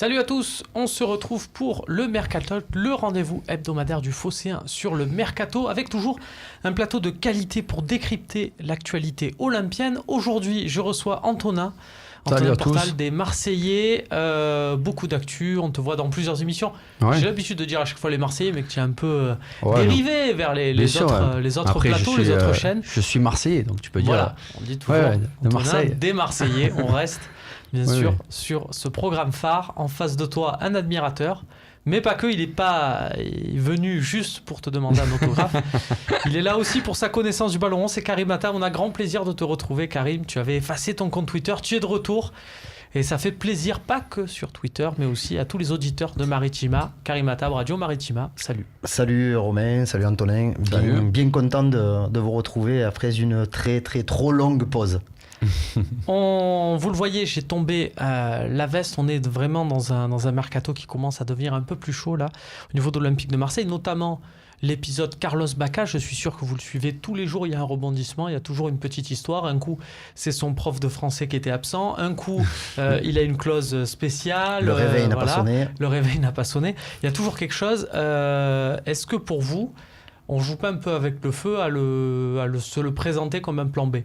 Salut à tous, on se retrouve pour le Mercato, le rendez-vous hebdomadaire du Phocéen sur le Mercato, avec toujours un plateau de qualité pour décrypter l'actualité olympienne. Aujourd'hui, je reçois Antonin Portal des Marseillais, beaucoup d'actu, on te voit dans plusieurs émissions. Ouais. J'ai l'habitude de dire à chaque fois les Marseillais, mais que tu es un peu dérivé vers les autres Après, plateaux, les autres chaînes. Je suis Marseillais, donc tu peux dire... Voilà, on dit toujours de Marseille. Des Marseillais, on reste... Bien sûr, sur ce programme phare, en face de toi, un admirateur. Mais pas que, il n'est pas venu juste pour te demander un autographe. Il est là aussi pour sa connaissance du ballon rond. C'est Karim Atta. On a grand plaisir de te retrouver, Karim. Tu avais effacé ton compte Twitter. Tu es de retour. Et ça fait plaisir, pas que sur Twitter, mais aussi à tous les auditeurs de Maritima. Karim Atta, Radio Maritima. Salut. Salut Romain, salut Antonin. Bien content de vous retrouver après une trop longue pause. Vous le voyez, j'ai tombé la veste. On est vraiment dans un mercato qui commence à devenir un peu plus chaud là, au niveau de l'Olympique de Marseille, notamment l'épisode Carlos Bacca. Je suis sûr que vous le suivez tous les jours. Il y a un rebondissement, il y a toujours une petite histoire. Un coup, c'est son prof de français qui était absent. Un coup, il a une clause spéciale. Le réveil n'a pas sonné. Le réveil n'a pas sonné. Il y a toujours quelque chose. Est-ce que pour vous, on joue pas un peu avec le feu à se le présenter comme un plan B?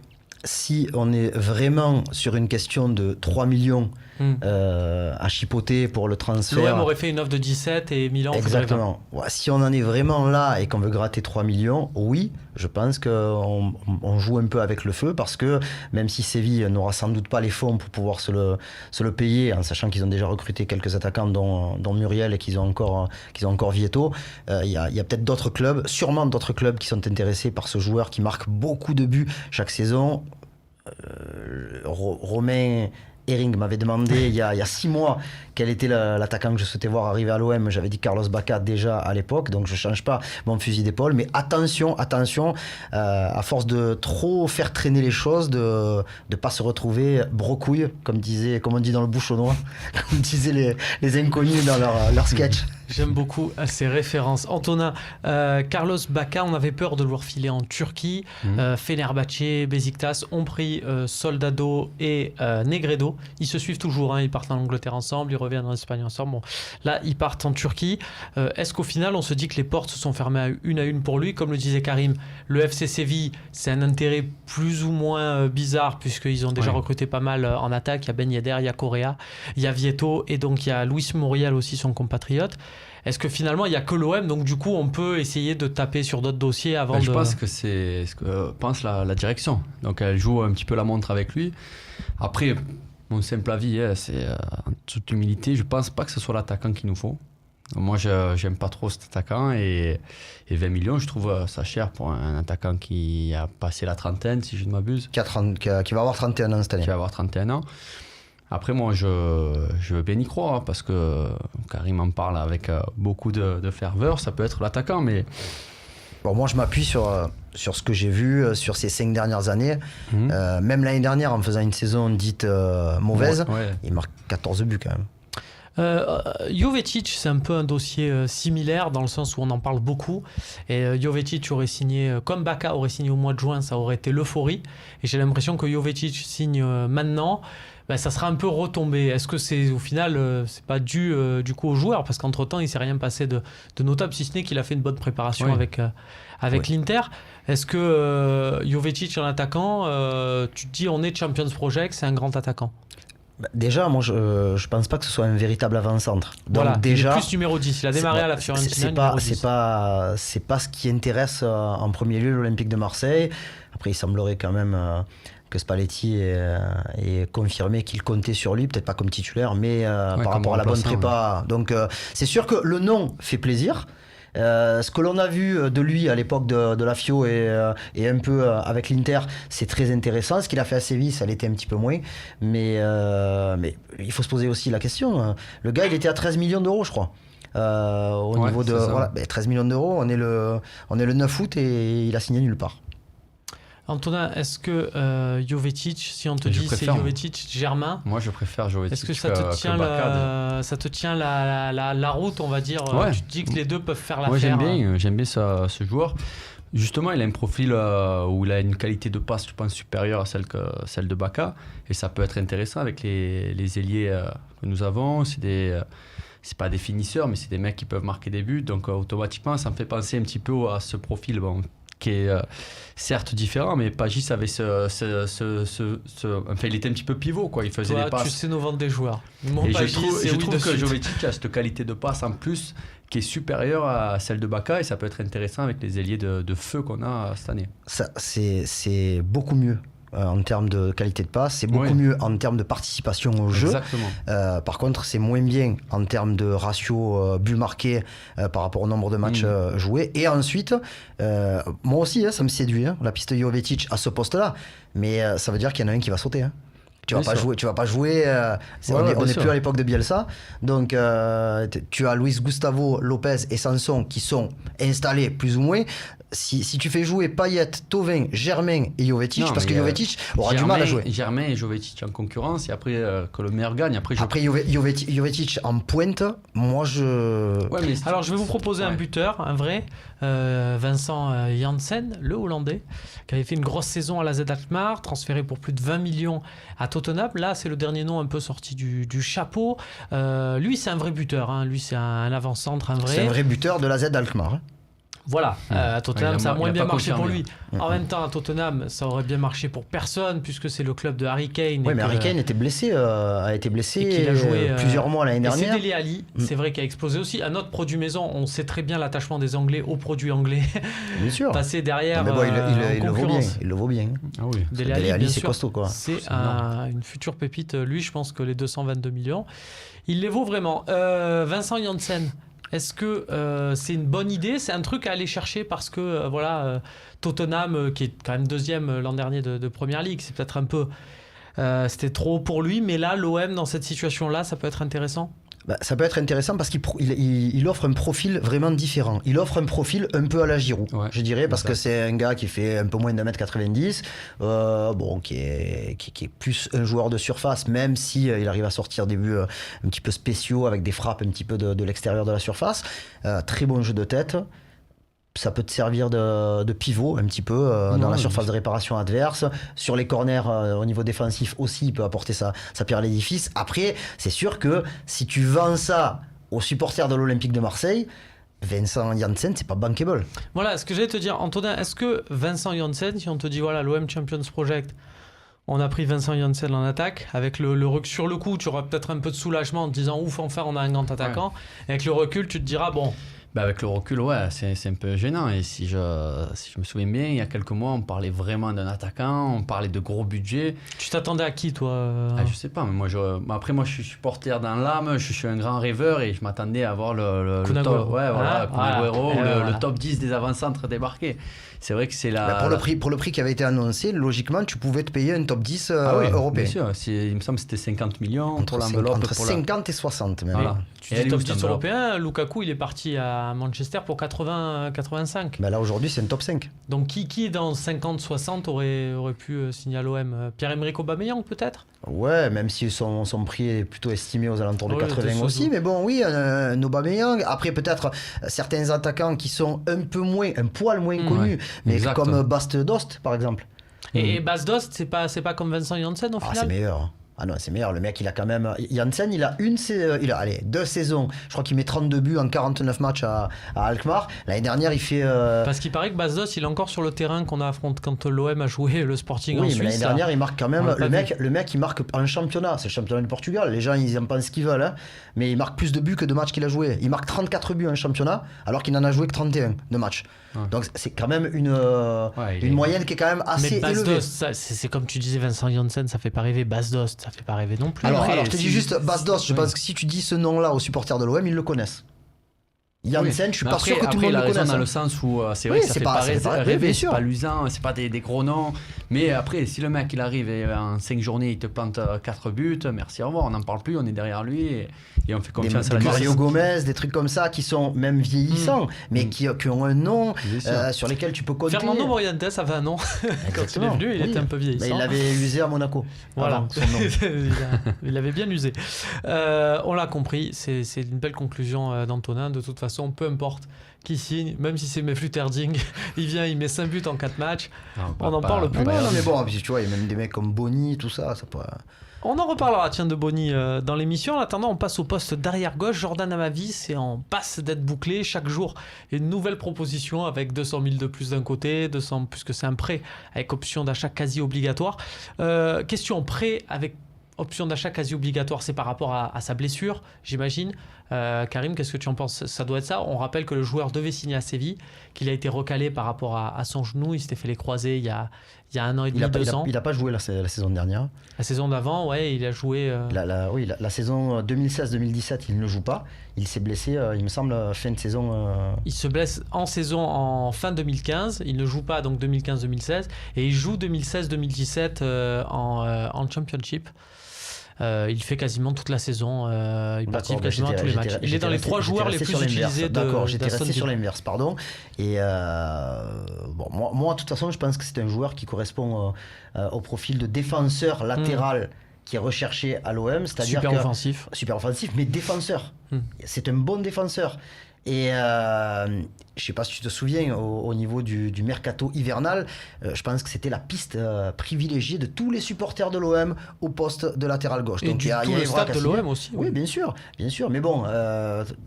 Si on est vraiment sur une question de 3 millions à chipoter pour le transfert... L'OM aurait fait une offre de 17 et Milan... Exactement. Ouais, si on en est vraiment là et qu'on veut gratter 3 millions, oui, je pense qu'on joue un peu avec le feu parce que même si Séville n'aura sans doute pas les fonds pour pouvoir se le payer, en sachant qu'ils ont déjà recruté quelques attaquants dont Muriel et qu'ils ont encore Vietto, il y a peut-être d'autres clubs, sûrement d'autres clubs qui sont intéressés par ce joueur qui marque beaucoup de buts chaque saison. Romain Hering m'avait demandé il y a 6 mois quel était l'attaquant que je souhaitais voir arriver à l'OM. J'avais dit Carlos Bacca déjà à l'époque, donc je ne change pas mon fusil d'épaule. Mais attention, à force de trop faire traîner les choses, de ne pas se retrouver brocouille, comme on dit dans le bouchonnois, comme disaient les inconnus dans leur sketch. J'aime beaucoup ces références. Antonin, Carlos Bacca, on avait peur de le voir filer en Turquie. Fenerbahçe, Beşiktaş ont pris Soldado et Negredo. Ils se suivent toujours, ils partent en Angleterre ensemble, ils reviennent en Espagne ensemble. Bon, là, ils partent en Turquie. Est-ce qu'au final, on se dit que les portes se sont fermées à une pour lui? Comme le disait Karim, le FC Séville, c'est un intérêt plus ou moins bizarre, puisqu'ils ont déjà recruté pas mal en attaque. Il y a Ben Yedder, il y a Correa, il y a Vietto, et donc il y a Luis Muriel aussi, son compatriote. Est-ce que finalement, il n'y a que l'OM, donc du coup, on peut essayer de taper sur d'autres dossiers avant Je pense que c'est ce que pense la direction. Donc, elle joue un petit peu la montre avec lui. Après, mon simple avis, c'est en toute humilité, je ne pense pas que ce soit l'attaquant qu'il nous faut. Moi, je n'aime pas trop cet attaquant et 20 millions, je trouve ça cher pour un attaquant qui a passé la trentaine, si je ne m'abuse. Qui va avoir 31 ans cette année. Qui va avoir 31 ans. Après, moi, je veux bien y croire, parce que Karim en parle avec beaucoup de ferveur. Ça peut être l'attaquant, mais... Bon, moi, je m'appuie sur ce que j'ai vu sur ces 5 dernières années. Même l'année dernière, en faisant une saison dite mauvaise, il marque 14 buts quand même. Jovetic, c'est un peu un dossier similaire dans le sens où on en parle beaucoup. Et Jovetic aurait signé, comme Bacca aurait signé au mois de juin, ça aurait été l'euphorie. Et j'ai l'impression que Jovetic signe maintenant. Ça sera un peu retombé. Est-ce que c'est au final, c'est pas dû du coup au joueur, parce qu'entre-temps, il s'est rien passé de notable, si ce n'est qu'il a fait une bonne préparation avec l'Inter. Est-ce que Jovetic, en attaquant, tu te dis on est Champions Project, c'est un grand attaquant? Déjà, moi, je pense pas que ce soit un véritable avant-centre. Donc, voilà, déjà, il est plus numéro 10. Il a démarré à la Fiorentina. C'est pas ce qui intéresse en premier lieu l'Olympique de Marseille. Après, il semblerait quand même que Spalletti ait confirmé qu'il comptait sur lui, peut-être pas comme titulaire, mais par rapport à la bonne prépa. Donc, c'est sûr que le nom fait plaisir. Ce que l'on a vu de lui à l'époque de la Fio et un peu avec l'Inter, c'est très intéressant. Ce qu'il a fait à Séville, ça l'était un petit peu moins. Mais il faut se poser aussi la question. Le gars, il était à 13 millions d'euros, je crois. Au niveau de 13 millions d'euros, on est le 9 août et il a signé nulle part. Antonin, est-ce que Jovetic, si on te dit c'est Jovetic, Germain, moi je préfère Jovetic. Est-ce que ça te tient la route, on va dire? Tu te dis que les deux peuvent faire l'affaire? Moi j'aime bien ce joueur. Justement, il a un profil où il a une qualité de passe, je pense, supérieure à celle de Baka. Et ça peut être intéressant avec les ailiers que nous avons. C'est pas des finisseurs, mais c'est des mecs qui peuvent marquer des buts. Donc, automatiquement, ça me fait penser un petit peu à ce profil qui est certes différent, mais Pagis avait enfin, il était un petit peu pivot, quoi. Il faisait des passes. Tu sais nous vendre des joueurs. Et je trouve que Jovetic a cette qualité de passe en plus qui est supérieure à celle de Baka, et ça peut être intéressant avec les ailiers de feu qu'on a cette année. C'est beaucoup mieux en termes de qualité de passe, c'est beaucoup mieux en termes de participation au jeu. Exactement. Par contre, c'est moins bien en termes de ratio but marqué par rapport au nombre de matchs joués. Et ensuite, moi aussi, ça me séduit, la piste Jovetic à ce poste-là, mais ça veut dire qu'il y en a un qui va sauter. Tu vas pas jouer. On n'est plus à l'époque de Bielsa. Donc, tu as Luis Gustavo, Lopez et Sanson qui sont installés plus ou moins. Si tu fais jouer Payet, Thauvin, Germain et Jovetic, parce que Jovetic aura du mal à jouer. Germain et Jovetic en concurrence, et après que le meilleur gagne. Après Jovetic en pointe, moi je. Alors je vais vous proposer un buteur, un vrai, Vincent Janssen, le Hollandais, qui avait fait une grosse saison à la Z Alkmaar, transféré pour plus de 20 millions à Tottenham. Là, c'est le dernier nom un peu sorti du chapeau. Lui, c'est un vrai buteur. Lui, c'est un avant-centre, un vrai. C'est un vrai buteur de la Z Alkmaar. Voilà, à Tottenham, ça a moins bien marché pour lui. Mm-hmm. En même temps, à Tottenham, ça aurait bien marché pour personne, puisque c'est le club de Harry Kane. Oui, mais Harry Kane a été blessé et qu'il a joué plusieurs mois l'année dernière. C'est Dele Alli, c'est vrai, qui a explosé aussi. Un autre produit maison, on sait très bien l'attachement des Anglais aux produits anglais. Bien sûr. Passer derrière. Mais bon, il le vaut bien. Il le vaut bien. Ah oui. Dele Alli, c'est costaud, quoi. C'est une future pépite. Lui, je pense que les 222 millions, il les vaut vraiment. Vincent Janssen. Est-ce que c'est une bonne idée? C'est un truc à aller chercher parce que Tottenham, qui est quand même deuxième l'an dernier de Première Ligue, c'est peut-être un peu... c'était trop pour lui, mais là, l'OM, dans cette situation-là, ça peut être intéressant? Ça peut être intéressant parce qu'il offre un profil vraiment différent. Il offre un profil un peu à la Giroud, je dirais, parce que c'est un gars qui fait un peu moins d'1m90, qui est plus un joueur de surface, même si il arrive à sortir des buts un petit peu spéciaux avec des frappes un petit peu de l'extérieur de la surface. Très bon jeu de tête. Ça peut te servir de pivot un petit peu dans la surface de réparation adverse. Sur les corners, au niveau défensif aussi, il peut apporter sa pierre à l'édifice. Après, c'est sûr que si tu vends ça aux supporters de l'Olympique de Marseille, Vincent Janssen, c'est pas bankable. Voilà, ce que j'allais te dire, Antonin, est-ce que Vincent Janssen, si on te dit, voilà, l'OM Champions Project, on a pris Vincent Janssen en attaque, avec sur le coup, tu auras peut-être un peu de soulagement en te disant, ouf, enfin, on a un grand attaquant. Et avec le recul, tu te diras, bon... avec le recul, c'est un peu gênant. Et si je me souviens bien, il y a quelques mois, on parlait vraiment d'un attaquant, on parlait de gros budget. Tu t'attendais à qui, toi? Je sais pas, mais moi, après, moi, je suis supporter dans l'âme, je suis un grand rêveur et je m'attendais à voir le top, le top 10 des avant-centres débarquer. C'est vrai que c'est pour le prix qui avait été annoncé, logiquement, tu pouvais te payer un top 10 européen. Bien sûr, il me semble que c'était 50 millions entre 50 et 60 même. Voilà. Tu dis top 10 européen, Lukaku, il est parti à Manchester pour 85. Là, aujourd'hui, c'est un top 5. Donc, qui dans 50-60 aurait pu signer à l'OM? Pierre-Emerick Aubameyang, peut-être? Ouais, même si son prix est plutôt estimé aux alentours de 80 aussi. Mais bon, oui, un Aubameyang. Après, peut-être certains attaquants qui sont un poil moins connus, mais comme Bast Dost, par exemple. Et Bast Dost, c'est pas comme Vincent Janssen au final? C'est meilleur. Ah non, c'est meilleur. Le mec, il a quand même... Janssen, il a 2 saisons. Je crois qu'il met 32 buts en 49 matchs à Alkmaar. L'année dernière, il fait... Parce qu'il paraît que Bas Dost, il est encore sur le terrain qu'on affronte quand l'OM a joué le Sporting en Suisse. Oui, mais l'année dernière, il marque quand même... Le mec, il marque en championnat. C'est le championnat du Portugal. Les gens, ils en pensent ce qu'ils veulent. Mais il marque plus de buts que de matchs qu'il a joué. Il marque 34 buts en championnat, alors qu'il n'en a joué que 31 de matchs. Donc, c'est quand même une moyenne qui est quand même assez élevée. Dost, c'est comme tu disais, Vincent Janssen, ça fait pas rêver. Bas Dost, ça fait pas rêver non plus. Alors je te dis juste, Bas Dost, je pense que si tu dis ce nom-là aux supporters de l'OM, ils le connaissent. Janssen, je suis pas sûr que tout le monde le connaisse. Dans le sens où c'est vrai que ça fait pas rêver, c'est pas luisant, c'est pas des gros noms. Mais après, si le mec il arrive et en 5 journées il te plante 4 buts, merci, au revoir, on n'en parle plus, on est derrière lui et on fait confiance à la Mario Gomez, des trucs comme ça qui sont même vieillissants, mais qui ont un nom sur lesquels tu peux compter. Fernando Morientes avait un nom. Quand il est venu, il était un peu vieillissant. Mais il l'avait usé à Monaco. Voilà, il l'avait bien usé. On l'a compris, c'est une belle conclusion d'Antonin. De toute façon, peu importe qui signe, même si c'est Meflut Erding, il vient, il met 5 buts en 4 matchs. On n'en parle plus. Non, mais bon, tu vois, il y a même des mecs comme Boni, tout ça, ça peut... On en reparlera, tiens, de Boni dans l'émission. En attendant, on passe au poste d'arrière gauche. Jordan Amavi, c'est en passe d'être bouclé. Chaque jour, une nouvelle proposition avec 200 000 de plus d'un côté, 200 puisque c'est un prêt avec option d'achat quasi obligatoire. Question prêt avec option d'achat quasi obligatoire, c'est par rapport à sa blessure, j'imagine. Karim, qu'est-ce que tu en penses? Ça doit être ça. On rappelle que le joueur devait signer à Séville, qu'il a été recalé par rapport à son genou. Il s'était fait les croisés il y a 1 an et demi, 2 ans. Il n'a pas joué la saison dernière. La saison d'avant, ouais, il a joué... La saison 2016-2017, il ne joue pas. Il s'est blessé, il me semble, fin de saison... Il se blesse en saison en fin 2015. Il ne joue pas donc 2015-2016. Et il joue 2016-2017 en Championship. Il fait quasiment toute la saison, il participe quasiment à tous les matchs. Il est dans les 3 joueurs les plus utilisés de D'accord, j'étais d'Aston resté Villa. sur l'inverse, pardon. Et moi, de toute façon, je pense que c'est un joueur qui correspond au profil de défenseur latéral qui est recherché à l'OM, c'est-à-dire Super offensif. Super offensif, mais défenseur. C'est un bon défenseur. Et je ne sais pas si tu te souviens, au niveau du mercato hivernal, je pense que c'était la piste privilégiée de tous les supporters de l'OM au poste de latéral gauche. Et donc, tout le staff de l'OM aussi. Oui, bien sûr. Mais bon,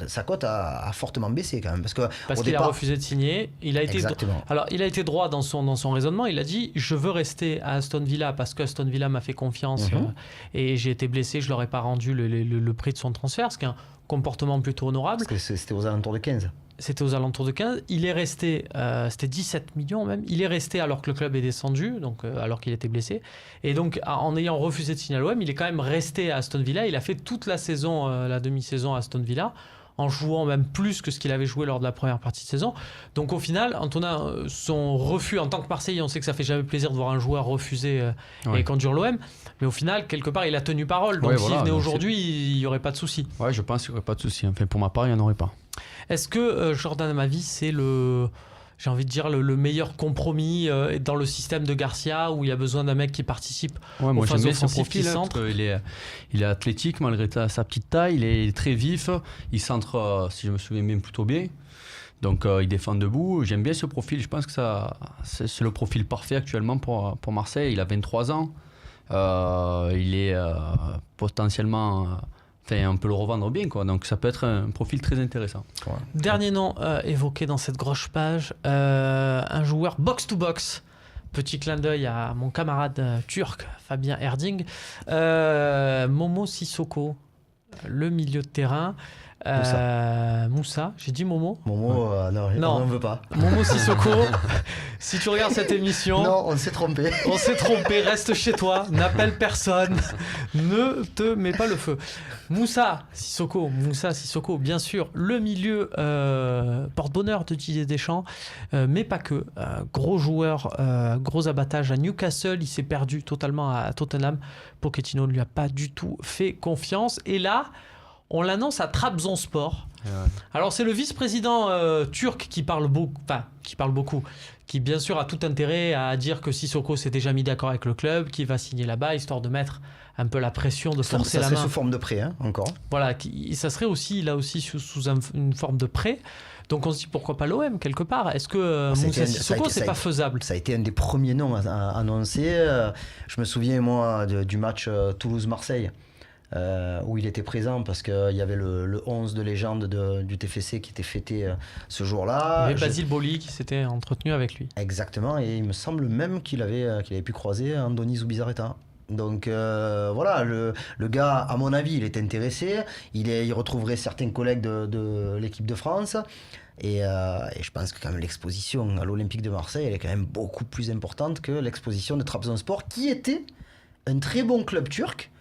sa cote a fortement baissé quand même. Parce qu'il a refusé de signer. Exactement. Alors, il a été droit dans son raisonnement. Il a dit, je veux rester à Aston Villa parce que Aston Villa m'a fait confiance et j'ai été blessé, je ne leur ai pas rendu le prix de son transfert, ce qui est un comportement plutôt honorable. Parce que c'était aux alentours de 15. C'était aux alentours de 15. Il est resté, c'était 17 millions même. Il est resté alors que le club est descendu, donc alors qu'il était blessé. Et donc, en ayant refusé de signer à l'OM, il est quand même resté à Aston Villa. Il a fait toute la saison, la demi-saison à Aston Villa, en jouant même plus que ce qu'il avait joué lors de la première partie de saison. Donc au final, Antonin, son refus en tant que Marseillais, on sait que ça fait jamais plaisir de voir un joueur refuser et conduire l'OM. Mais au final, quelque part, il a tenu parole. Donc s'il venait aujourd'hui, il n'y aurait pas de souci. Ouais, je pense qu'il n'y aurait pas de souci. Enfin, pour ma part, il n'y en aurait pas. Est-ce que Jordan Amavi, c'est j'ai envie de dire, le meilleur compromis dans le système de Garcia où il y a besoin d'un mec qui participe aux phases offensives, qui centre? Il est athlétique malgré sa petite taille, il est très vif, il centre, si je me souviens bien, plutôt bien. Donc il défend debout. J'aime bien ce profil, je pense que c'est le profil parfait actuellement pour Marseille. Il a 23 ans, il est potentiellement... on peut le revendre bien, quoi. Donc ça peut être un profil très intéressant. Ouais. Dernier nom évoqué dans cette grosse page, un joueur box-to-box. Petit clin d'œil à mon camarade turc, Fabien Erding. Momo Sissoko, le milieu de terrain. Moussa, j'ai dit Momo. Momo, non, on n'en veut pas. Momo Sissoko, si tu regardes cette émission... Non, on s'est trompé. On s'est trompé, reste chez toi, n'appelle personne, ne te mets pas le feu. Moussa Sissoko, bien sûr, le milieu porte-bonheur de Didier Deschamps, mais pas que. Gros joueur, gros abattage à Newcastle, il s'est perdu totalement à Tottenham. Pochettino ne lui a pas du tout fait confiance. Et là... on l'annonce à Trabzonspor. Ouais. Alors c'est le vice-président turc qui parle beaucoup, qui bien sûr a tout intérêt à dire que Sissoko s'est déjà mis d'accord avec le club, qui va signer là-bas, histoire de mettre un peu la pression, de forcer la main. Ça serait sous forme de prêt, encore. Voilà, ça serait aussi, là aussi, sous une forme de prêt. Donc on se dit pourquoi pas l'OM quelque part. Est-ce que Moussa Sissoko, c'est pas faisable? Ça a été un des premiers noms annoncés. Je me souviens, moi, du match Toulouse-Marseille. Où il était présent parce qu'il y avait le 11 de légende du TFC qui était fêté ce jour-là. Il y avait Basile Boli qui s'était entretenu avec lui. Exactement, et il me semble même qu'il avait pu croiser Andoni Zubizarreta. Donc voilà, le gars, à mon avis, il est intéressé. Il retrouverait certains collègues de l'équipe de France. Et je pense que quand même l'exposition à l'Olympique de Marseille, elle est quand même beaucoup plus importante que l'exposition de Trabzonspor, qui était un très bon club turc,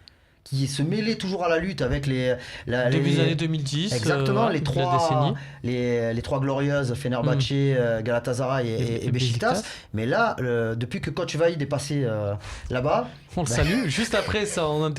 qui se mêlait toujours à la lutte avec Début des années 2010. Exactement, la décennie. les trois glorieuses, Fenerbahçe, Galatasaray et Beşiktaş. Mais là, depuis que Coach Vaïd est passé là-bas... On le salue, juste après son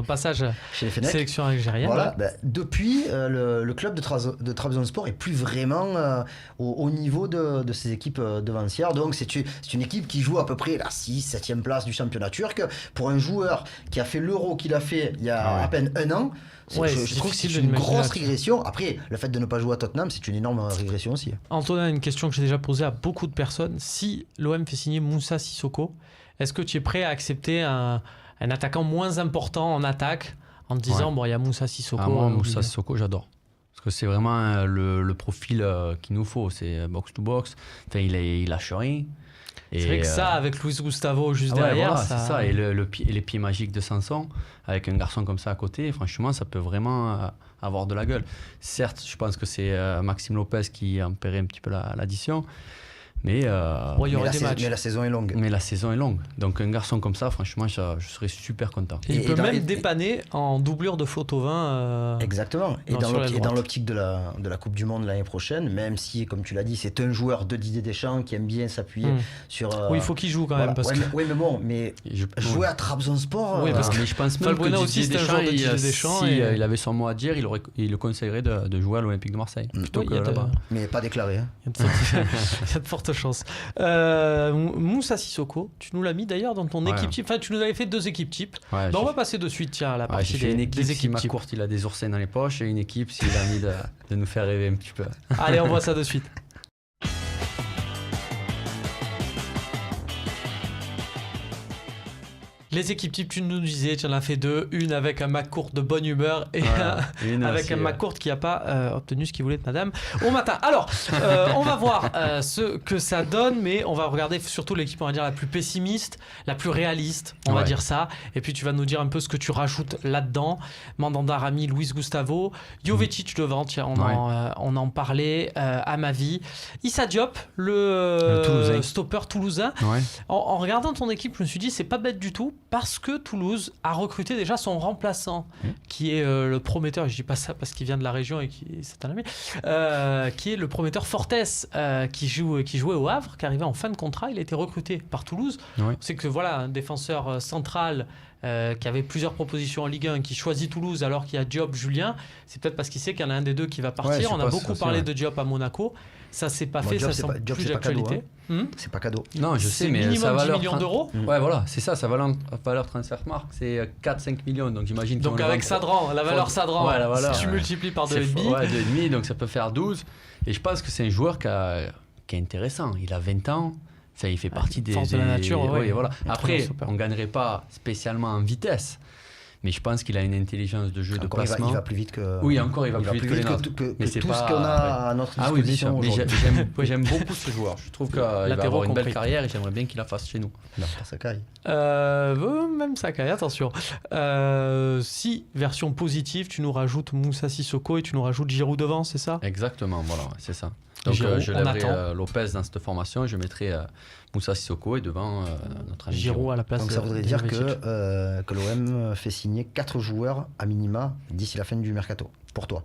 passage chez les Fenech, sélection algérienne. Voilà, depuis, le club de Trabzonspor est plus vraiment au niveau de ses équipes devancières. Donc c'est une équipe qui joue à peu près la 6, 7e place du championnat turc. Pour un joueur qui a fait l'Euro qu'il a fait il y a à peine un an, je trouve que c'est une grosse régression. Après, le fait de ne pas jouer à Tottenham, c'est une énorme régression aussi. Antonin, une question que j'ai déjà posée à beaucoup de personnes. Si l'OM fait signer Moussa Sissoko, est-ce que tu es prêt à accepter un attaquant moins important en attaque en te disant, il y a Moussa Sissoko. Moi, Moussa Sissoko, j'adore. Parce que c'est vraiment le profil qu'il nous faut. C'est box-to-box. Enfin, il lâche rien. C'est vrai que ça, avec Luis Gustavo juste derrière... Voilà, c'est ça. Et les pieds magiques de Sanson, avec un garçon comme ça à côté, franchement, ça peut vraiment avoir de la gueule. Certes, je pense que c'est Maxime Lopez qui a paierait un petit peu l'addition. Mais, la saison est longue. Mais la saison est longue. Donc un garçon comme ça, franchement, je serais super content. Et il peut même dépanner en doublure de Flotovin. Exactement. Et dans l'optique de la Coupe du Monde l'année prochaine, même si, comme tu l'as dit, c'est un joueur de Didier Deschamps qui aime bien s'appuyer sur... oui, il faut qu'il joue quand même. Jouer à Trabzonspor... mais je pense même que aussi, c'est un joueur de Didier Deschamps. Si il avait son mot à dire, il le conseillerait de jouer à l'Olympique de Marseille. Plutôt que là-bas. Mais pas déclaré. Il y a de fortes chances. Moussa Sissoko, tu nous l'as mis d'ailleurs dans ton équipe type. Enfin, tu nous avais fait 2 équipes types. On va passer de suite à la partie des équipes types. Courte, il a des oursins dans les poches, et une équipe s'il a envie de nous faire rêver un petit peu. Allez, on voit ça de suite. Les équipes types, tu nous disais, tu en as fait 2, une avec un McCourt de bonne humeur et avec un McCourt qui n'a pas obtenu ce qu'il voulait de madame au matin. Alors, on va voir ce que ça donne, mais on va regarder surtout l'équipe, on va dire, la plus pessimiste, la plus réaliste, on va dire ça. Et puis tu vas nous dire un peu ce que tu rajoutes là-dedans. Mandanda, Rami, Luis Gustavo, Jovetic devant, tiens, on en parlait, à ma vie. Issa Diop, le stopper toulousain. En regardant ton équipe, je me suis dit, c'est pas bête du tout. Parce que Toulouse a recruté déjà son remplaçant, qui est le prometteur, je dis pas ça parce qu'il vient de la région et c'est un ami, qui est le prometteur Fortes, qui jouait au Havre, qui arrivait en fin de contrat. Il a été recruté par Toulouse. C'est que voilà, un défenseur central qui avait plusieurs propositions en Ligue 1, qui choisit Toulouse alors qu'il y a Diop, Julien, c'est peut-être parce qu'il sait qu'il y en a un des deux qui va partir. On a beaucoup parlé de Diop à Monaco. Ça s'est pas fait, Diop, ça semble plus d'actualité. C'est pas cadeau. Non, je sais, mais minimum 10 millions d'euros. Ouais, voilà, c'est ça, sa valeur Transfermarkt, c'est 4-5 millions. Donc j'imagine. Donc avec Sadran, la valeur Sadran, si tu multiplies par 2,5. Ouais, 2,5, donc ça peut faire 12. Et je pense que c'est un joueur qui est intéressant. Il a 20 ans. Ça, il fait partie des forces de la nature. Voilà. Après, on ne gagnerait pas spécialement en vitesse. Mais je pense qu'il a une intelligence de jeu, de placement. Il va plus vite que... Oui, encore, il va plus vite que les nôtres. Mais c'est tout ce qu'on a à notre disposition aujourd'hui. Mais j'aime beaucoup ce joueur. Je trouve qu'il va avoir une belle carrière et j'aimerais bien qu'il la fasse chez nous. Il va faire Sakai. Même Sakai, attention. Si, version positive, tu nous rajoutes Moussa Sissoko et tu nous rajoutes Giroud devant, c'est ça? Exactement, voilà, c'est ça. Donc Giroud, je lèverai Lopez dans cette formation et je mettrai Moussa Sissoko et devant notre ami Giroud à la place. Donc ça voudrait dire que l'OM fait signer 4 joueurs à minima d'ici la fin du mercato, pour toi,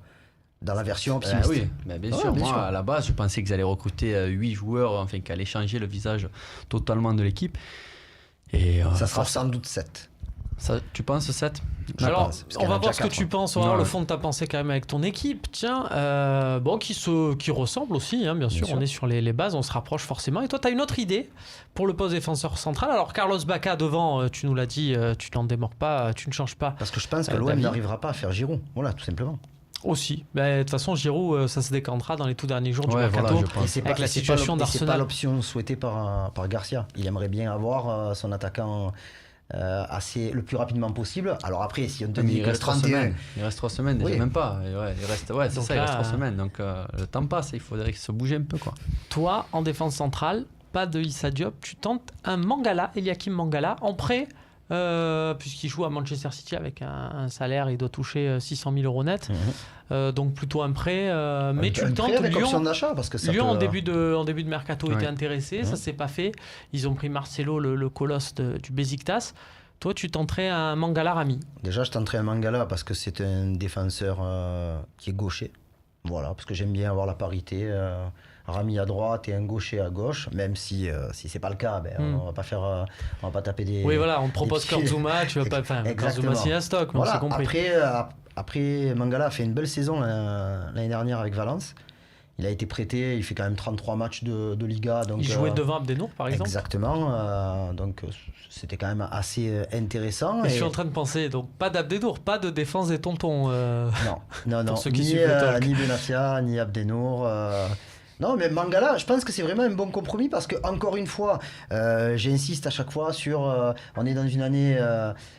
dans la version optimiste. Oui, mais bien sûr. Moi, à la base, je pensais qu'ils allaient recruter 8 joueurs, enfin, qui allaient changer le visage totalement de l'équipe. Et, ça sera sans doute 7. Ça, tu penses 7? Alors, on va voir ce que tu penses, on va voir le fond de ta pensée quand même avec ton équipe. Tiens, qui ressemble aussi, bien sûr. On est sur les bases, on se rapproche forcément. Et toi, tu as une autre idée pour le poste défenseur central. Alors, Carlos Bacca devant, tu nous l'as dit, tu n'en démords pas, tu ne changes pas. Parce que je pense que l'OM n'arrivera pas à faire Giroud. Voilà, tout simplement. Aussi. De toute façon, Giroud, ça se décantera dans les tout derniers jours du mercato. Avec la situation d'Arsenal. C'est pas l'option souhaitée par Garcia. Il aimerait bien avoir son attaquant le plus rapidement possible. Alors après, si on te dit que le 31... Il reste 3 semaines, déjà même pas. Il reste 3 semaines. Donc le temps passe, il faudrait se bouger un peu, quoi. Toi, en défense centrale, pas de Issa Diop, tu tentes un Mangala, Eliakim Mangala, en prêt, puisqu'il joue à Manchester City avec un salaire, il doit toucher 600 000 euros net. Donc plutôt un prêt, mais tu le tentes. Avec option d'achat, parce que ça Lyon, en début de mercato, était intéressé, ça s'est pas fait. Ils ont pris Marcelo, le colosse du Beşiktaş. Toi, tu tenterais un Mangala Rami. Déjà, je tenterai un Mangala parce que c'est un défenseur qui est gaucher. Voilà, parce que j'aime bien avoir la parité. Rami à droite et un gaucher à gauche, même si c'est pas le cas, on va pas taper des. Oui, voilà, on te propose Kordzuma, tu veux pas. Enfin, Kordzuma c'est un stock, mais voilà, on s'est compris. Après, Mangala a fait une belle saison l'année dernière avec Valence. Il a été prêté, il fait quand même 33 matchs de Liga. Donc, il jouait devant Abdenour, par exemple. Exactement, donc c'était quand même assez intéressant. Et je suis en train de penser, donc pas d'Abdenour, pas de défense des tontons. Non, ceux qui ni Benatia, ni Abdenour. Non, mais Mangala, je pense que c'est vraiment un bon compromis parce que, encore une fois, j'insiste à chaque fois sur. On est dans une année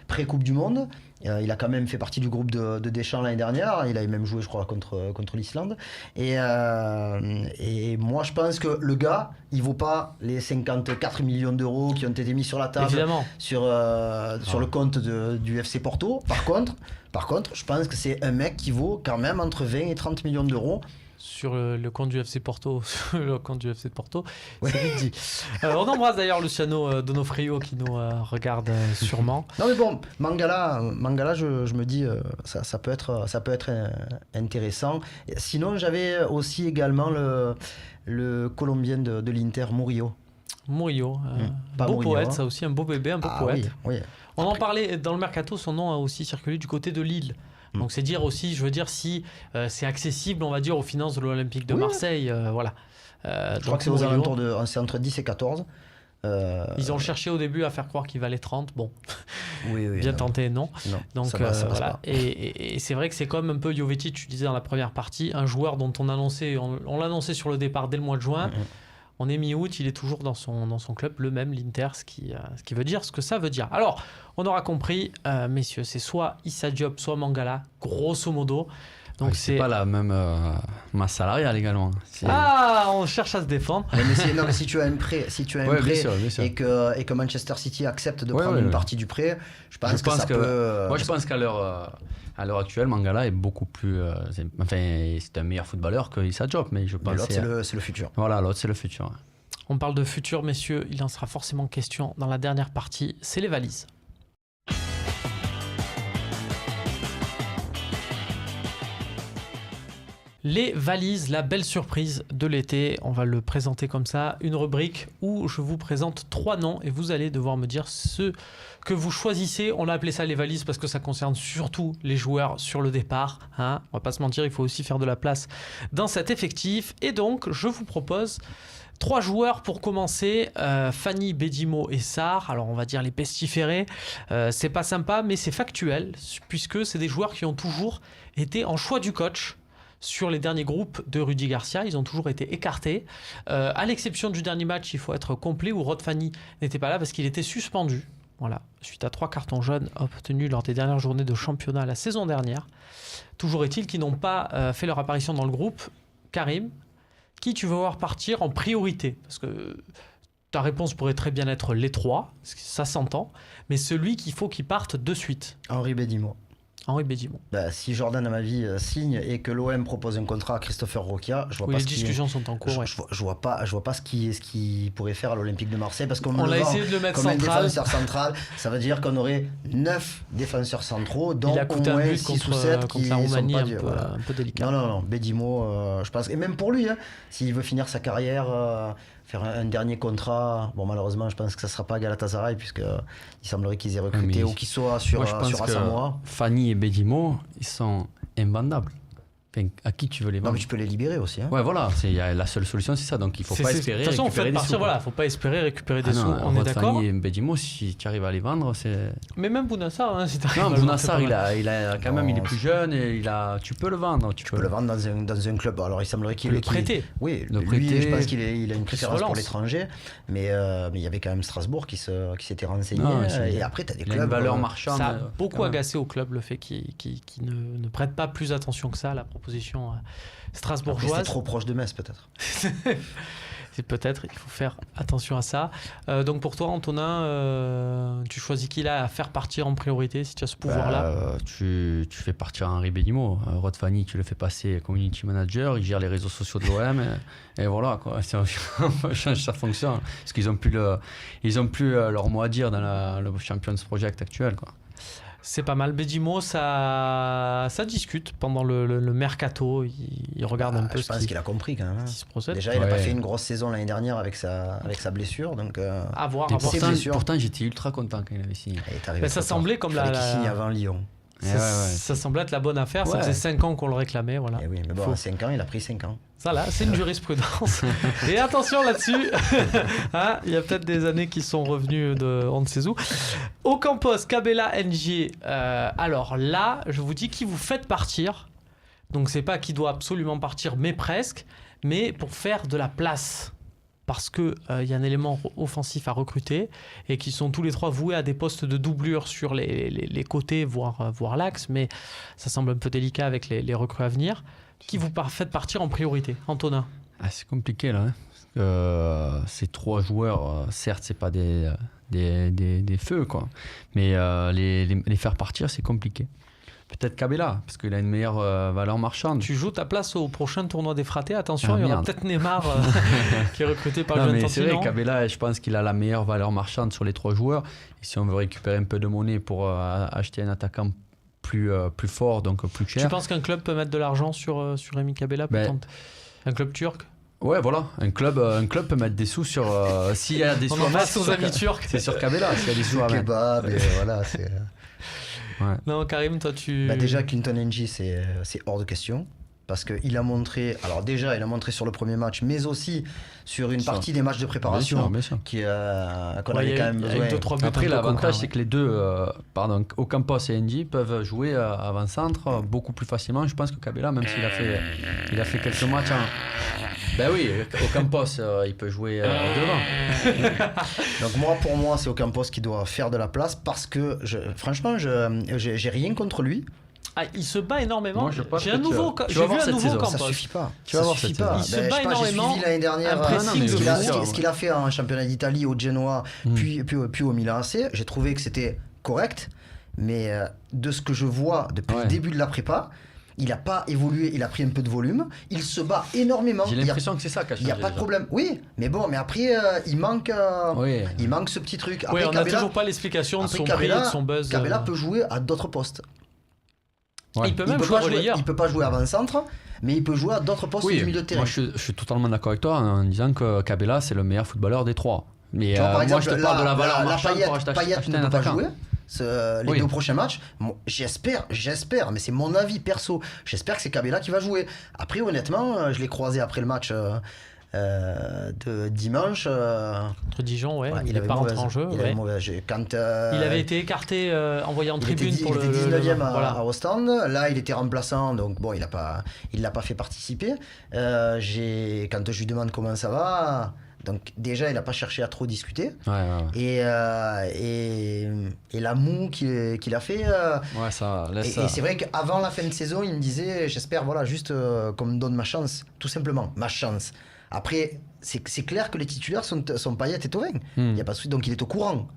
pré-Coupe du Monde. Il a quand même fait partie du groupe de Deschamps l'année dernière. Il a même joué, je crois, contre l'Islande. Et moi, je pense que le gars, il vaut pas les 54 millions d'euros qui ont été mis sur la table. Évidemment. Sur le compte du FC Porto. Par contre, je pense que c'est un mec qui vaut quand même entre 20 et 30 millions d'euros. Sur le compte du FC Porto, ouais. C'est vite dit. On embrasse d'ailleurs Luciano Donofrio qui nous regarde sûrement. Non mais bon, Mangala, je me dis ça peut être intéressant. Sinon, j'avais aussi également le Colombien de l'Inter, Murillo. Beau Murillo, poète, hein. Ça aussi, un beau bébé, un beau poète. Oui. On en parlait dans le mercato, son nom a aussi circulé du côté de Lille. Donc c'est dire aussi, je veux dire, si c'est accessible, on va dire, aux finances de l'Olympique de Marseille. Voilà. Je crois que c'est aux alentours c'est entre 10 et 14. Ils ont cherché au début à faire croire qu'il valait 30. Bon, oui, bien tenté, non. Donc ça passe voilà. pas. Et c'est vrai que c'est comme un peu Jovetic, tu disais dans la première partie, un joueur dont on l'annonçait sur le départ dès le mois de juin. On est mi-août, il est toujours dans son club, le même, l'Inter, ce qui veut dire ce que ça veut dire. Alors, on aura compris, messieurs, c'est soit Issa Diop, soit Mangala, grosso modo. Donc c'est pas la même masse salariale également. On cherche à se défendre. Mais si tu as un prêt, bien sûr. Et que Manchester City accepte de prendre une partie du prêt, je pense que ça peut. Moi, je pense qu'à l'heure actuelle, Mangala est beaucoup plus. C'est un meilleur footballeur que Issa Diop, mais je pense. Mais l'autre, c'est le futur. Voilà, l'autre, c'est le futur. On parle de futur, messieurs. Il en sera forcément question dans la dernière partie. C'est les valises. Les valises, la belle surprise de l'été, on va le présenter comme ça, une rubrique où je vous présente 3 noms et vous allez devoir me dire ce que vous choisissez. On a appelé ça les valises parce que ça concerne surtout les joueurs sur le départ. On va pas se mentir, il faut aussi faire de la place dans cet effectif. Et donc, je vous propose 3 joueurs pour commencer, Fanny, Bedimo et Sarr. Alors on va dire les pestiférés, c'est pas sympa mais c'est factuel puisque c'est des joueurs qui ont toujours été en choix du coach. Sur les derniers groupes de Rudy Garcia, ils ont toujours été écartés. À l'exception du dernier match, il faut être complet, où Rod Fanny n'était pas là parce qu'il était suspendu. Voilà, suite à 3 cartons jaunes obtenus lors des dernières journées de championnat la saison dernière. Toujours est-il qu'ils n'ont pas fait leur apparition dans le groupe. Karim, qui tu veux voir partir en priorité? Parce que ta réponse pourrait très bien être les 3, ça s'entend, mais celui qu'il faut qu'il parte de suite. Henri Bedimo. Si Jordan Amavi signe et que l'OM propose un contrat à Christopher Roquia, je vois pas les discussions sont en cours. Je vois pas ce qu'il pourrait faire à l'Olympique de Marseille parce qu'on l'a essayé de le mettre comme central. un défenseur central, ça veut dire qu'on aurait 9 défenseurs centraux, dont au moins 6 ou 7 qui sont pas un peu délicat. Non, Bedimo, je pense, et même pour lui, s'il veut finir sa carrière, faire un dernier contrat, bon malheureusement je pense que ça sera pas Galatasaray puisque il semblerait qu'ils aient recruté ou qu'ils soient sur Asamoah. Fanny et Bedimo, ils sont invendables. Enfin, à qui tu veux les vendre? Non mais tu peux les libérer aussi. Ouais voilà, la seule solution c'est ça, donc il faut pas espérer récupérer des sous. Faut pas espérer récupérer des sous, on est d'accord. Fanny et Bedimo, si tu arrives à les vendre, c'est... Mais même Bounassar, si tu arrives à le vendre. Non, Bounassar, il a quand même, il est plus jeune et tu peux le vendre. Tu peux le vendre dans un club. Alors il semblerait qu'il le prêter. Oui, lui, je pense qu'il a une préférence pour l'étranger, mais il y avait quand même Strasbourg qui s'était renseigné. Et après, tu as des clubs. Une valeur marchande. Ça a beaucoup agacé au club le fait qu'il ne prête pas plus attention que ça à la proposition strasbourgeoise. C'était trop proche de Metz peut-être. C'est peut-être, il faut faire attention à ça. Donc pour toi, Antonin, tu choisis qui là à faire partir en priorité si tu as ce pouvoir-là? Tu fais partir Henri Bédimo. Rod Fanny, tu le fais passer community manager, il gère les réseaux sociaux de l'OM et voilà quoi. Si on change sa fonction parce qu'ils ont plus leur mot à dire dans le Champions Project actuel quoi. C'est pas mal. Bédimo, ça discute pendant le mercato. Il regarde un peu je pense qu'il a compris quand même. ce qui se procède. Déjà, il n'a pas fait une grosse saison l'année dernière avec sa blessure. Donc, À voir. Pourtant, j'étais ultra content quand il avait signé. Ça semblait comme il signe avant Lyon. Ça semblait être la bonne affaire. Ça faisait 5 ans qu'on le réclamait. Voilà. Et oui, mais bon, 5 ans, il a pris 5 ans. Ça là, c'est une jurisprudence. Et attention là-dessus, il y a peut-être des années qui sont revenues de on ne sait où. Ocampos, Cabella, Ndiaye. Alors là, je vous dis qui vous faites partir. Donc c'est pas qui doit absolument partir, mais presque. Mais pour faire de la place. Parce qu'il y a un élément offensif à recruter et qui sont tous les trois voués à des postes de doublure sur les côtés, voire l'axe. Mais ça semble un peu délicat avec les recrues à venir. Qui vous faites partir en priorité? Antonin? C'est compliqué là. Ces 3 joueurs, certes, c'est pas des feux, quoi. Mais les faire partir, c'est compliqué. Peut-être Cabella, parce qu'il a une meilleure valeur marchande. Tu joues ta place au prochain tournoi des fratés. Attention, il y aura peut-être Neymar qui est recruté par Juventus. C'est vrai, Cabella, je pense qu'il a la meilleure valeur marchande sur les 3 joueurs. Et si on veut récupérer un peu de monnaie pour acheter un attaquant plus fort, donc plus cher. Tu penses qu'un club peut mettre de l'argent sur Rémi Cabella un club turc? Ouais, voilà, un club peut mettre des sous sur s'il y a des sous à mettre aux amis turcs. C'est sur Cabella, s'il y a des sous à mettre. Kebab, et voilà, c'est Non, Karim, toi tu déjà Clinton Ndiaye, c'est hors de question. Parce qu'il a montré, alors déjà il a montré sur le premier match, mais aussi sur une partie des matchs de préparation bien sûr. qu'on avait quand même besoin. Après l'avantage c'est que les deux, Ocampos et Ndiaye peuvent jouer avant-centre beaucoup plus facilement. Je pense que Cabella, même s'il a fait quelques matchs, ben oui, Ocampos il peut jouer devant. Donc pour moi c'est Ocampos qui doit faire de la place parce que franchement j'ai rien contre lui. Il se bat énormément. Moi, j'ai un nouveau Campos. Ça suffit pas. Tu vas voir suffit cette pas. Il se bat énormément. J'ai suivi l'année dernière ce qu'il a fait en championnat d'Italie au Genoa, puis au Milan AC. J'ai trouvé que c'était correct, mais de ce que je vois depuis le début de la prépa, il n'a pas évolué, il a pris un peu de volume, il se bat énormément. J'ai l'impression que c'est ça qui a changé. Il n'y a pas de problème. Oui, mais après, il manque ce petit truc. Après, on n'a toujours pas l'explication de son prix et de son buzz. Cabella peut jouer à d'autres postes. Ouais. Il peut même jouer relayeur. Il peut pas jouer avant-centre, mais il peut jouer à d'autres postes du milieu de terrain. Moi, je suis totalement d'accord avec toi en disant que Cabella, c'est le meilleur footballeur des 3. Mais par exemple, moi, je te parle de la valeur marchande pour acheter ne peut pas jouer. Les 2 prochains matchs, j'espère, mais c'est mon avis perso. J'espère que c'est Cabella qui va jouer. Après, honnêtement, je l'ai croisé après le match de dimanche. Contre Dijon, il n'est pas rentré en jeu. Il avait été écarté, envoyé en tribune pour il était 19e à Ostende. Là, il était remplaçant, donc bon, il l'a pas fait participer. Quand je lui demande comment ça va. Donc déjà, il n'a pas cherché à trop discuter. Et la moue qu'il a fait. Ça laisse et c'est vrai qu'avant la fin de saison, il me disait, j'espère, juste qu'on me donne ma chance, tout simplement, ma chance. Après, c'est clair que les titulaires sont Payet et Thauvin. Il y a pas de souci, donc il est au courant.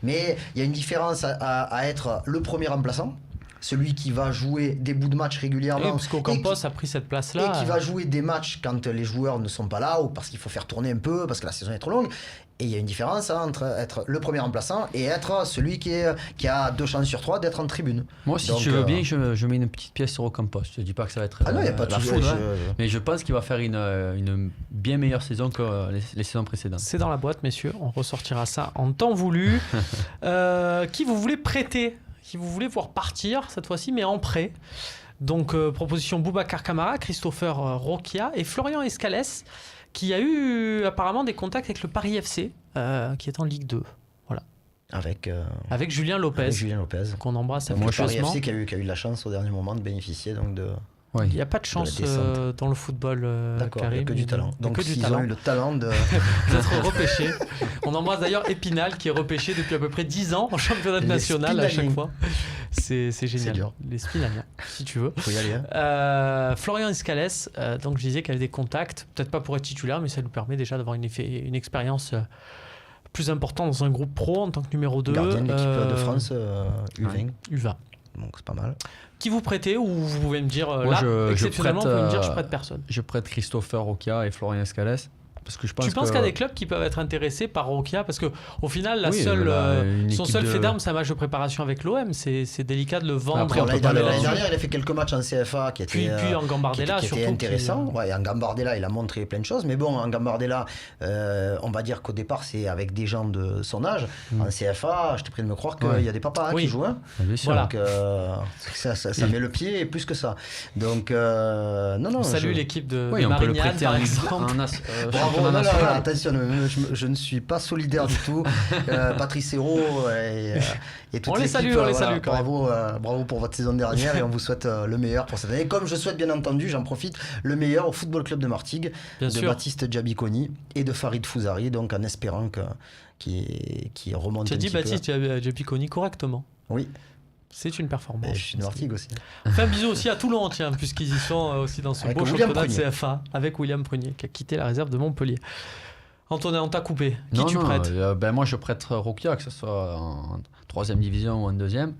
Mais il y a une différence à être le premier remplaçant. Celui qui va jouer des bouts de match régulièrement. Parce qu'Ocampos a pris cette place-là. Et qui va jouer des matchs quand les joueurs ne sont pas là ou parce qu'il faut faire tourner un peu, parce que la saison est trop longue. Et il y a une différence entre être le premier remplaçant et être celui qui a 2 chances sur 3 d'être en tribune. Moi, si tu veux bien, je mets une petite pièce sur Ocampos. Je ne dis pas que ça va être non, y a pas de la foudre, mais je pense qu'il va faire une bien meilleure saison que les saisons précédentes. C'est dans la boîte, messieurs. On ressortira ça en temps voulu. Qui vous voulez prêter ? Qui vous voulez voir partir cette fois-ci, mais en prêt. Donc, proposition Boubacar Kamara, Christopher Roquia et Florian Escalès, qui a eu apparemment des contacts avec le Paris FC, qui est en Ligue 2. Voilà. Avec Julien Lopez. Qu'on embrasse affectueusement. Le Paris FC qui a eu la chance au dernier moment de bénéficier donc de... Il n'y a pas de chance dans le football, D'accord, Karim. il n'y a que du talent. Donc ils ont eu le talent d'être repêchés. On embrasse d'ailleurs Épinal qui est repêché depuis à peu près 10 ans en championnat national à chaque fois. C'est génial. Les Spinaliens, si tu veux. Faut y aller. Florian Escalès, donc je disais qu'il avait des contacts, peut-être pas pour être titulaire, mais ça nous permet déjà d'avoir une expérience plus important dans un groupe pro en tant que numéro 2. Gardien de l'équipe de France U20. U20. Donc c'est pas mal. Qui vous prêtez, ou vous pouvez me dire, Moi, exceptionnellement, vous pouvez me dire je prête personne. Je prête Christopher Roquia et Florian Escalès. Parce que je pense tu penses qu'il y a des clubs qui peuvent être intéressés par Roquia? Parce qu'au final, son seul fait d'arme, c'est un match de préparation avec l'OM. C'est délicat de le vendre. Après, l'année dernière, il a fait quelques matchs en CFA qui étaient, puis en Gambardella, qui étaient intéressants. Ouais, en Gambardella, il a montré plein de choses. Mais bon, en Gambardella, on va dire qu'au départ, c'est avec des gens de son âge. En CFA, je te prie de me croire qu'il y a des papas qui jouent. Bien sûr. Donc, ça met le pied et plus que ça. Donc, non. Salut l'équipe de on peut le Marignane, prêter par exemple. Bravo, attention, je ne suis pas solidaire du tout. Patrice Hérault et toute l'équipe. On les salue. Bravo pour votre saison dernière et on vous souhaite le meilleur pour cette année. Comme je souhaite bien entendu, j'en profite, le meilleur au Football Club de Martigues, Baptiste Djabikoni et de Farid Fouzari, donc en espérant qu'il remonte un petit peu. Tu as dit Baptiste Djabikoni correctement. Oui. C'est une performance. Je suis de Martigues aussi. On fait un bisou aussi à Toulon, tiens, puisqu'ils y sont aussi dans ce beau championnat de CFA avec William Prunier qui a quitté la réserve de Montpellier. Antonin, on t'a coupé. Qui tu prêtes? Moi, je prête Roquia, que ce soit en 3e division ou en 2e.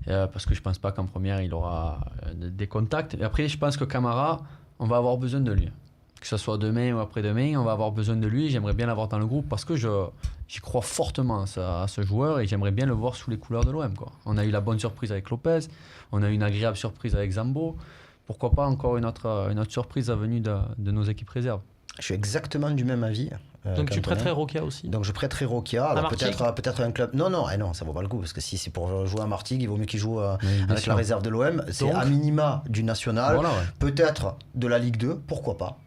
Parce que je pense pas qu'en première, il aura des contacts. Et après, je pense que Camara, on va avoir besoin de lui. Que ce soit demain ou après-demain, on va avoir besoin de lui. J'aimerais bien l'avoir dans le groupe parce que j'y crois fortement à ce joueur et j'aimerais bien le voir sous les couleurs de l'OM. On a eu la bonne surprise avec Lopez, on a eu une agréable surprise avec Zambo. Pourquoi pas encore une autre surprise à venue de nos équipes réserves. Je suis exactement du même avis. Donc tu prêterais Roquia aussi? Donc je prêterais Roquia. Alors peut-être un club. Non, ça vaut pas le coup parce que si c'est pour jouer à Martigues, il vaut mieux qu'il joue avec la réserve de l'OM. C'est à minima du national, peut-être de la Ligue 2. Pourquoi pas?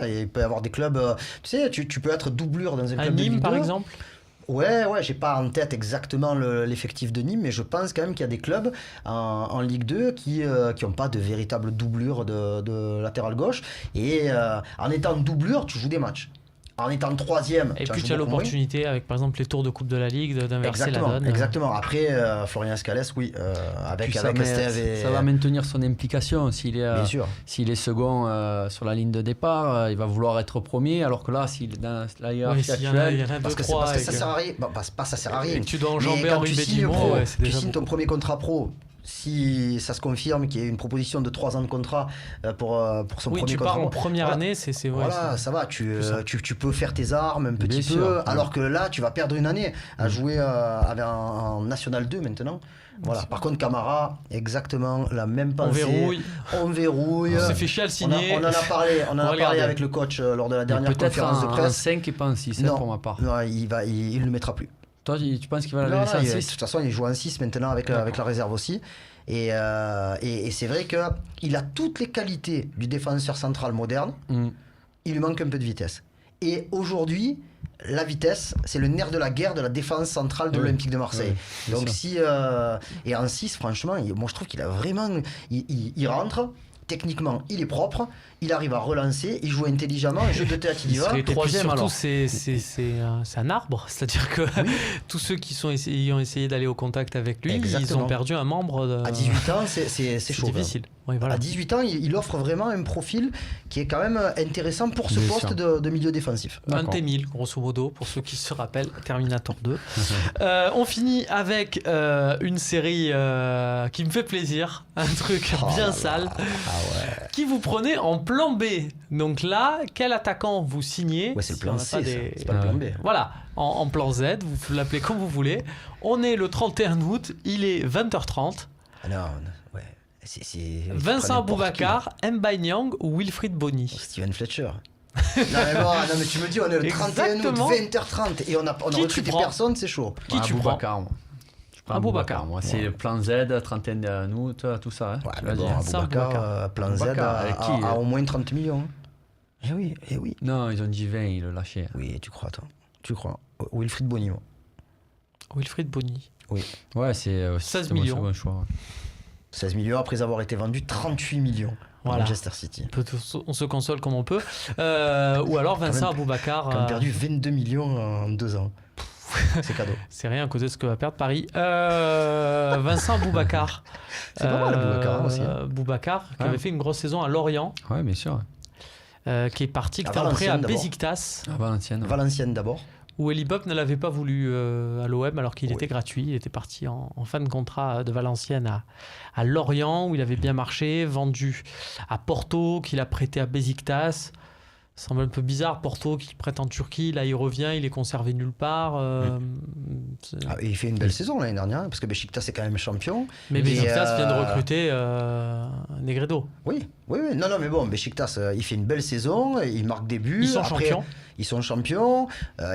Et il peut y avoir des clubs. Tu sais, tu peux être doublure dans un club de Ligue 2. Nîmes par exemple. Ouais, j'ai pas en tête exactement l'effectif de Nîmes, mais je pense quand même qu'il y a des clubs en Ligue 2 qui n'ont pas de véritable doublure de latéral gauche. Et en étant doublure, tu joues des matchs. En étant 3e, et puis tu as l'opportunité avec par exemple les tours de Coupe de la Ligue d'inverser la donne. Exactement. Après Florian Escalès, oui, avec Steve et... Ça va maintenir son implication. S'il est second sur la ligne de départ, il va vouloir être premier, alors que là, s'il est dans la hiérarchie actuelle, parce que ça sert à rien. Ça sert à rien. Et tu dois enjamber Henri Bédimo. Tu signes ton premier contrat pro. Si ça se confirme qu'il y a une proposition de 3 ans de contrat pour son premier contrat. Oui, tu pars en première année, voilà, ça va, tu peux faire tes armes un petit peu, alors que là, tu vas perdre une année à jouer en National 2 maintenant. Voilà. Par contre, Camara, exactement la même pensée. On verrouille. On s'est fait chier à le signer. On en a parlé avec le coach lors de la dernière conférence de presse. Peut-être en 5 et pas en 6, pour ma part. Non, il ne le mettra plus. Toi, tu penses qu'il va la laisser en 6? De toute façon, il joue en 6 maintenant avec la réserve aussi. Et c'est vrai qu'il a toutes les qualités du défenseur central moderne. Il lui manque un peu de vitesse. Et aujourd'hui, la vitesse, c'est le nerf de la guerre de la défense centrale de l'Olympique de Marseille. Donc et en 6, franchement, moi je trouve qu'il a vraiment... Il rentre... Techniquement, il est propre, il arrive à relancer, il joue intelligemment, un jeu de tête, il y va. Et troisième, alors. C'est un arbre, c'est-à-dire que tous ceux qui ont essayé d'aller au contact avec lui, ils ont perdu un membre. À 18 ans, c'est chaud. C'est difficile. Oui, voilà. À 18 ans, il offre vraiment un profil qui est quand même intéressant pour ce poste de milieu défensif. Un T1000, grosso modo, pour ceux qui se rappellent, Terminator 2. On finit avec une série qui me fait plaisir, un truc bien sale. Qui vous prenez en plan B. Donc là, quel attaquant vous signez? C'est le plan C, c'est pas le plan B. Voilà, en plan Z, vous l'appelez comme vous voulez. On est le 31 août, il est 20h30. Vincent Aboubakar, Mbaye Niang ou Wilfried Bony? Steven Fletcher. non mais tu me dis, on est le 31 août, 20h30 et on a recruté personne, c'est chaud. Qui tu prends? Aboubakar, moi, c'est le plan Z, 31 août, tout ça. Aboubakar, plan Z à au moins 30 millions. Eh oui. Non, ils ont dit 20, ils le lâchaient. Oui, tu crois, toi. Tu crois. Wilfried Bony, moi. Wilfried Bony. Oui. Ouais, c'est 16 millions. Mon second choix. 16 millions après avoir été vendu 38 millions. Voilà. Manchester City. On se console comme on peut. Ou alors Vincent Aboubakar. Qui a perdu 22 millions en 2 ans. C'est cadeau. C'est rien à côté de ce que va perdre Paris. Vincent Aboubakar. C'est pas mal, Aboubakar aussi. Aboubakar, qui avait fait une grosse saison à Lorient. Ouais, bien sûr. Qui est parti, qui était après à Besiktas. À Valenciennes. Valenciennes d'abord. où Eli Bopp ne l'avait pas voulu à l'OM alors qu'il était gratuit. Il était parti en fin de contrat de Valenciennes à Lorient, où il avait bien marché, vendu à Porto, qu'il a prêté à Beşiktaş. Ça semble un peu bizarre, Porto qui le prête en Turquie, là il revient, il est conservé nulle part. Il fait une belle saison l'année dernière, parce que Beşiktaş est quand même champion. Mais Beşiktaş vient de recruter Negredo. Oui. Non, mais bon, Beşiktaş, il fait une belle saison, il marque des buts. Ils sont champions. Ils sont champions,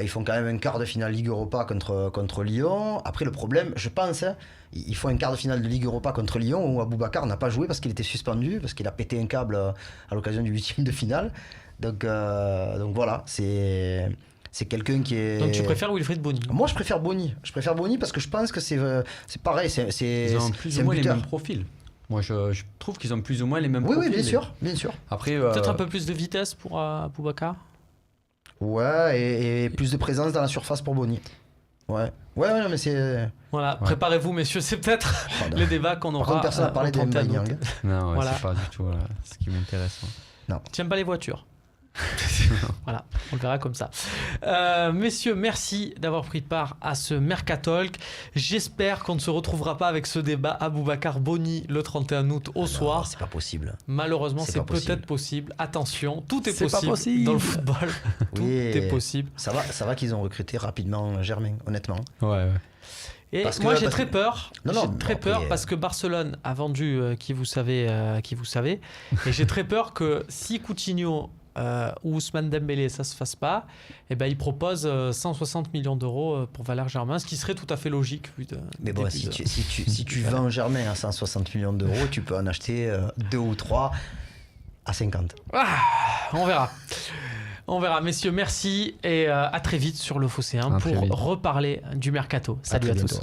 ils font quand même un quart de finale Ligue Europa contre Lyon. Après, le problème, je pense, ils font un quart de finale de Ligue Europa contre Lyon où Aboubacar n'a pas joué parce qu'il était suspendu, parce qu'il a pété un câble à l'occasion du 8e de finale. Donc voilà, c'est quelqu'un qui est... Donc tu préfères Wilfried Bony? Moi, je préfère Bony. Parce que je pense que c'est pareil. Ils ont plus ou moins les mêmes profils. Moi, je trouve qu'ils ont plus ou moins les mêmes profils. Oui, bien sûr. Après, peut-être un peu plus de vitesse pour Aboubacar. Ouais, et plus de présence dans la surface pour Bony. Ouais, non, mais c'est... Voilà, préparez-vous, messieurs, c'est peut-être les débats qu'on aura. Par contre, personne n'a parlé de Mbaye. Non, voilà. C'est pas du tout ce qui m'intéresse. Non. Tu n'aimes pas les voitures? Voilà, on le verra comme ça. Messieurs, merci d'avoir pris part à ce Mercatalk. J'espère qu'on ne se retrouvera pas avec ce débat Aboubacar Bony le 31 août au soir. C'est pas possible. Malheureusement, c'est peut-être possible. Attention, tout est possible dans le football. Tout est possible. Ça va qu'ils ont recruté rapidement Germain, honnêtement. Ouais. Et moi, j'ai très peur. J'ai très peur parce que Barcelone a vendu qui vous savez. Et j'ai très peur que si Coutinho ou Ousmane Dembélé, ça se fasse pas, il propose 160 millions d'euros pour Valère Germain, ce qui serait tout à fait logique. Mais bon, si tu vends Germain à 160 millions d'euros, tu peux en acheter 2 ou 3 à 50. On verra. Messieurs, merci et à très vite sur le Phocéen pour reparler du Mercato. Salut à tous.